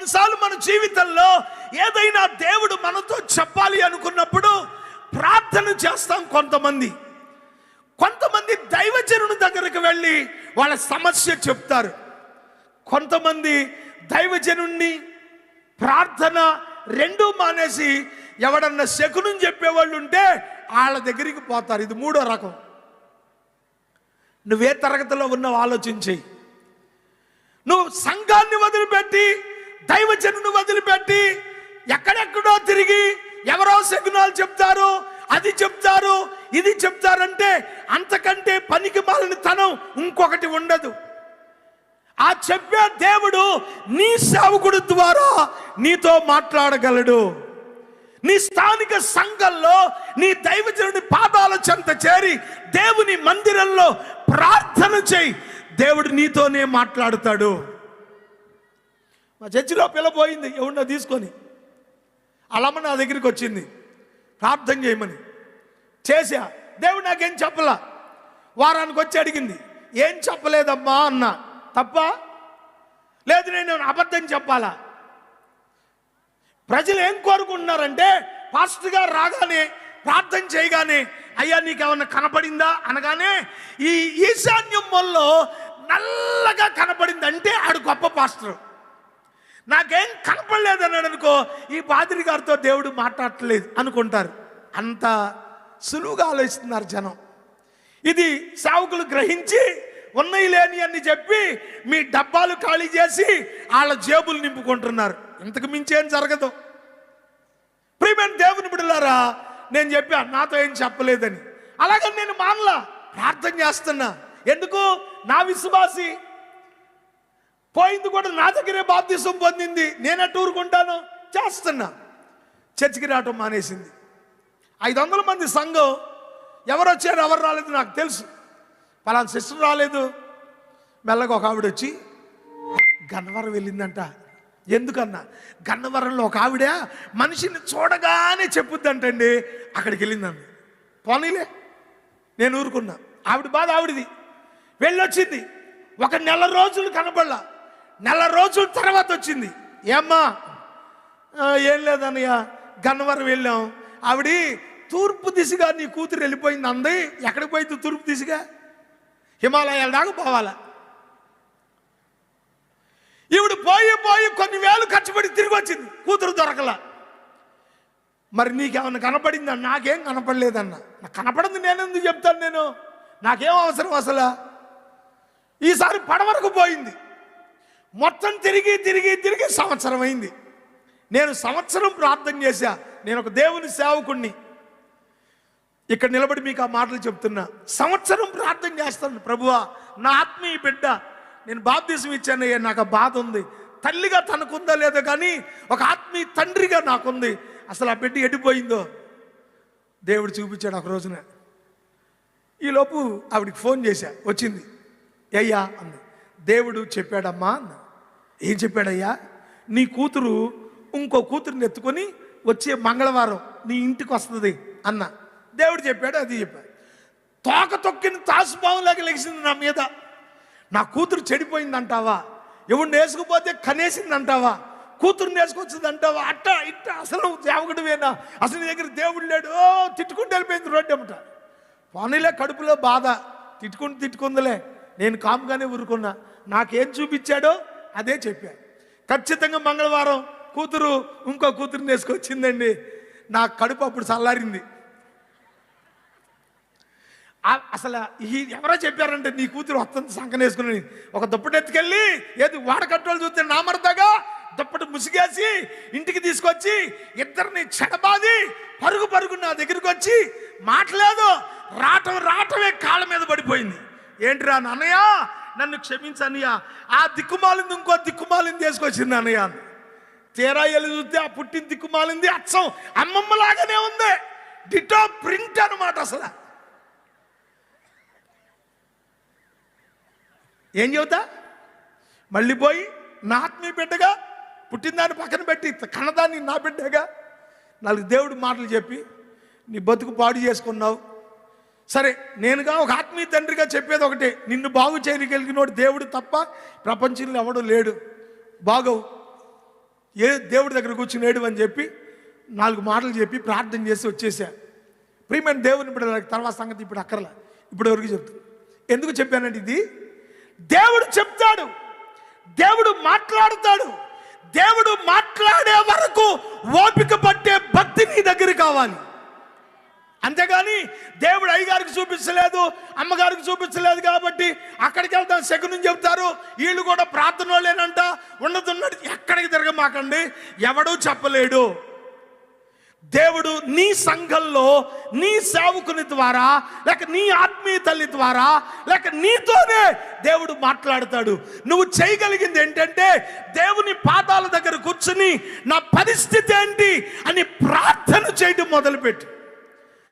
కొన్నిసార్లు మన జీవితంలో ఏదైనా దేవుడు మనతో చెప్పాలి అనుకున్నప్పుడు ప్రార్థన చేస్తాం. కొంతమంది దైవజనుని దగ్గరికి వెళ్ళి వాళ్ళ సమస్య చెప్తారు. కొంతమంది దైవజనుణ్ణి ప్రార్థన రెండూ మానేసి ఎవడన్నా శకునం చెప్పేవాళ్ళు ఉంటే వాళ్ళ దగ్గరికి పోతారు. ఇది మూడో రకం. నువ్వే తరగతిలో ఉన్నావు ఆలోచించి. నువ్వు సంఘాన్ని వదిలిపెట్టి దైవజనుని వదిలిపెట్టి ఎక్కడెక్కడో తిరిగి ఎవరో శకునాలు చెప్తారు, అది చెప్తారు, ఇది చెప్తారంటే అంతకంటే పనికి మాలిన తనం ఇంకొకటి ఉండదు. ఆ చెప్పే దేవుడు నీ సేవకుడు ద్వారా నీతో మాట్లాడగలడు. నీ స్థానిక సంఘంలో నీ దైవజనుడి పాదాల చెంత చేరి దేవుని మందిరంలో ప్రార్థన చేయి, దేవుడు నీతోనే మాట్లాడుతాడు. మా చర్చిలో పిల్లపోయింది ఎవరినో తీసుకొని, అలామ నా దగ్గరికి వచ్చింది ప్రార్థన చేయమని. చేశా. దేవుడు నాకేం చెప్పలా. వారానికి వచ్చి అడిగింది, ఏం చెప్పలేదమ్మా అన్నా. తప్ప లేదు, నేను అబద్ధం చెప్పాలా? ప్రజలు ఏం కోరుకుంటున్నారంటే పాస్టర్ గారు రాగానే ప్రార్థన చేయగానే, అయ్యా నీకేమన్నా కనపడిందా అనగానే ఈ ఈశాన్యం వల్ల నల్లగా కనపడింది అంటే ఆడు గొప్ప పాస్టర్. నాకేం కనపడలేదన్నాడు అనుకో, ఈ పాదిరి గారితో దేవుడు మాట్లాడట్లేదు అనుకుంటారు. అంత సులువుగా ఆలోచిస్తున్నారు జనం. ఇది సేవకులు గ్రహించి ఉన్నాయి లేని అని చెప్పి మీ డబ్బాలు ఖాళీ చేసి వాళ్ళ జేబులు నింపుకుంటున్నారు. ఇంతకు మించేం జరగదు. ప్రియమైన దేవుని బిడ్డలారా, నేను చెప్పా నాతో ఏం చెప్పలేదని. అలాగని నేను మానలా, ప్రార్థన చేస్తున్నా. ఎందుకు? నా విశ్వాసి పోయింది కూడా నా దగ్గరే బాప్తిసం పొందింది, నేనే ఊరుకుంటాను. చేస్తున్నా. చర్చికి రావటం మానేసింది. 500 మంది సంఘం. ఎవరు వచ్చారు ఎవరు రాలేదు నాకు తెలుసు. పలానా సిస్టర్ రాలేదు. మెల్లగా ఒక ఆవిడ వచ్చి గన్నవరం వెళ్ళిందంట. ఎందుకన్నా? గన్నవరంలో ఒక ఆవిడ మనిషిని చూడగానే చెప్పుద్దంటండి, అక్కడికి వెళ్ళిందండి. పోనీలే, నేను ఊరుకున్నా. ఆవిడ బాధ ఆవిడది. వెళ్ళొచ్చింది. ఒక నెల రోజులు కనపడలా. నెల రోజుల తర్వాత వచ్చింది. ఏమ్మా? ఏం లేదన్నయ్య, గన్నవరం వెళ్ళాం. ఆవిడ తూర్పు దిశగా నీ కూతురు వెళ్ళిపోయింది అంది. ఎక్కడికి పోయింది తూర్పు దిశగా? హిమాలయాల దాకా పోవాలా. ఈవిడ పోయి కొన్ని వేలు ఖర్చుపడి తిరిగి వచ్చింది, కూతురు దొరకలా. మరి నీకేమన్నా కనపడిందా? నాకేం కనపడలేదన్న. నాకు కనపడింది నేనెందుకు చెప్తాను? నాకేం అవసరం అసలు? ఈసారి పడవరకు పోయింది. మొత్తం తిరిగి సంవత్సరం అయింది. నేను సంవత్సరం ప్రార్థన చేశా. నేను ఒక దేవుని సేవకుణ్ణి. ఇక్కడ నిలబడి మీకు ఆ మాటలు చెప్తున్నా. సంవత్సరం ప్రార్థన చేస్తాను, ప్రభువా నా ఆత్మీయ బిడ్డ, నేను బాప్తిసం ఇచ్చాను, నాకు ఆ బాధ ఉంది. తల్లిగా తనకుందా లేదో కానీ ఒక ఆత్మీయ తండ్రిగా నాకుంది. అసలు ఆ బిడ్డ ఎడిపోయిందో దేవుడు చూపించాడు ఒక రోజున. ఈలోపు ఆవిడికి ఫోన్ చేశా, వచ్చింది. అయ్యా అంది. దేవుడు చెప్పాడమ్మా అన్న. ఏం చెప్పాడయ్యా? నీ కూతురు ఇంకో కూతురుని ఎత్తుకొని వచ్చే మంగళవారం నీ ఇంటికి వస్తుంది అన్న. దేవుడు చెప్పాడు, అది చెప్పాడు. తోక తొక్కిన తాసుపావులాగా లెగిసింది నా మీద. నా కూతురు చెడిపోయింది అంటావా? ఎవరిని వేసుకుపోతే కనేసింది అంటావా? కూతురుని వేసుకొచ్చింది అంటావా? అట్ట ఇట్ట అసలు సేవకుడివేనా? అసలు నీ దగ్గర దేవుడు లేడు. తిట్టుకుంటూ వెళ్ళిపోయింది రోడ్డు అమ్మట. పోనీలే, కడుపులో బాధ. తిట్టుకుందిలే. నేను కామ్గానే ఊరుకున్నా. నాకేం చూపించాడో అదే చెప్పా. ఖచ్చితంగా మంగళవారం కూతురు ఇంకో కూతురుని వేసుకొచ్చిందండి. నా కడుపు అప్పుడు చల్లారింది. అసలు ఎవరో చెప్పారంటే నీ కూతురు వస్తుంది సంకన వేసుకుని. ఒక దుప్పటి ఎత్తుకెళ్ళి ఏది వాడకట్టోళ్ళు చూస్తే నామరదాగా దుప్పటి ముసిగేసి ఇంటికి తీసుకొచ్చి ఇద్దరిని చెడబాది పరుగు నా దగ్గరికి వచ్చి మాట్లాడలేదు. రావటమే కాళ్ళ మీద పడిపోయింది. ఏంటిరా అన్నయ్య, నన్ను క్షమించన్నయ్య, ఆ దిక్కుమాలింది ఇంకో దిక్కుమాలింది తీసుకొచ్చింది అన్నయ్య. తీరా వెళ్ళి చూస్తే ఆ పుట్టిన దిక్కుమాలింది అచ్చం అమ్మమ్మలాగానే ఉంది. డిటో ప్రింట్ అనమాట. అసలు ఏం చెబుతా? మళ్ళీ పోయి నా ఆత్మీయ బిడ్డగా పుట్టినదాన్ని పక్కన పెట్టి కన్నదాన్ని నా బిడ్డగా 4 దేవుడి మాటలు చెప్పి నీ బతుకు పాడు చేసుకున్నావు. సరే, నేనుగా ఒక ఆత్మీయ తండ్రిగా చెప్పేది ఒకటే, నిన్ను బాగు చేయగలిగినోడు దేవుడు తప్ప ప్రపంచంలో ఎవడు లేడు. బాగవు. దేవుడి దగ్గర కూర్చుని ఏడు అని చెప్పి 4 మాటలు చెప్పి ప్రార్థన చేసి వచ్చేసా. ప్రియమైన దేవుని బిడ్డలకి తర్వాత సంగతి ఇప్పుడు అక్కర్లే, ఇప్పుడు వరకు చెప్తాను. ఎందుకు చెప్పానంటే ఇది దేవుడు చెప్తాడు, దేవుడు మాట్లాడతాడు. దేవుడు మాట్లాడే వరకు ఓపిక పట్టే భక్తి నీ దగ్గర కావాలి. అంతేగాని దేవుడు అయ్యగారికి చూపించలేదు, అమ్మగారికి చూపించలేదు కాబట్టి అక్కడికి వెళ్తాం శకునం చెప్తారు, వీళ్ళు కూడా ప్రార్థన వాళ్ళేనంట, ఉన్నది ఎక్కడికి తిరగమాకండి. ఎవడూ చెప్పలేడు. దేవుడు నీ సంఘంలో నీ సేవకుని ద్వారా, లేక నీ ఆత్మీయ తల్లి ద్వారా, లేక నీతోనే దేవుడు మాట్లాడతాడు. నువ్వు చేయగలిగింది ఏంటంటే దేవుని పాదాల దగ్గర కూర్చుని నా పరిస్థితి ఏంటి అని ప్రార్థన చేయడం మొదలుపెట్టు.